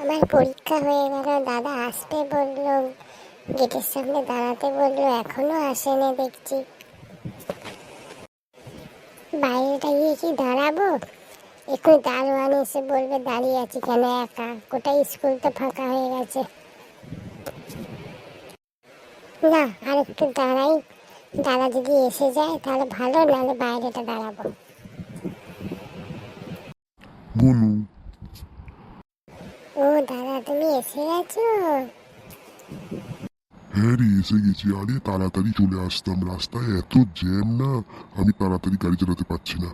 আমার পরীক্ষা হয়ে গেল, দাদা আসতে বললো, গেটের সামনে দাঁড়াতে বললো, এখনো আসেনি দেখছি। বাইরেটা গিয়ে কি দাঁড়াবো? একটু দারোয়ান এসে বলবে দাঁড়িয়ে আছি কেন একা, গোটাই স্কুল তো ফাঁকা হয়ে গেছে। না, আর একটু দাঁড়াই, দাদা যদি এসে যায় তাহলে ভালো, নাহলে বাইরেটা দাঁড়াবো। বলু। ও দাদা, তুমি এসে গেছো? হ্যাঁ রে, এসে গেছি। আরে তাড়াতাড়ি চলে আসতাম, রাস্তায় এত জ্যাম না, আমি তাড়াতাড়ি গাড়ি চালাতে পারছি না।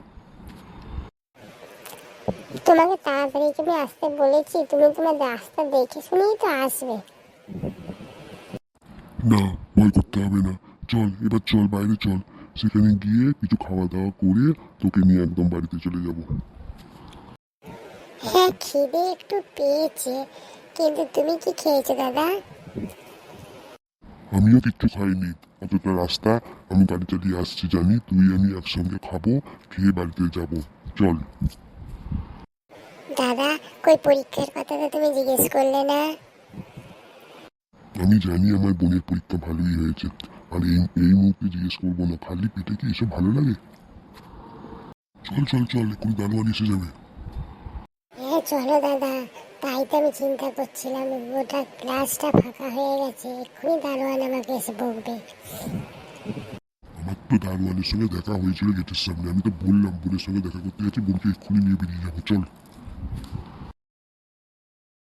তোমাকে তাড়াতাড়ি করে আসতে বলেছি, তুমি তোমার রাস্তা দেখে শুনেই তো আসবে। না, ভয় করতে হবে না। চল এবার, চল বাইরে চল, সেখানে গিয়ে কিছু খাওয়া দাওয়া করে তোকে নিয়ে একদম বাড়িতে চলে যাব। হ্যাঁ, খিদে একটু পেয়েছে, কিন্তু তুমি কি খেয়েছো দাদা? আমিও কিচ্ছু খাইনি, অতটা রাস্তা আমি গাড়ি চালিয়ে আসছি জানি, তুই আমি একসঙ্গে খাবো, খেয়ে বাড়িতে যাব। চল। দাদা, কই পরীক্ষার কথা তো তুমি জিজ্ঞেস করলে না। আমি জানি আমার বোনের পরীক্ষা ভালোই হয়েছে, আর এই এই মুহূর্তে জিজ্ঞেস করবো না, খালি পেটে কি এসব ভালো লাগে? চল চল চল, এক্ষুনি দারোয়ান এসে যাবে। হ্যাঁ চলো দাদা, তাই তো আমি চিন্তা করছিলাম, ওটা ক্লাসটা ফাঁকা হয়ে গেছে, এক্ষুনি দারোয়ান আমাকে এসে বকবে। আমার তো দারোয়ানের সঙ্গে দেখা হয়েছিল গেটের সামনে, আমি তো বললাম বোনের সঙ্গে দেখা করতে যাচ্ছি, বোনকে এক্ষুনি নিয়ে বেরিয়ে যাবো, চল।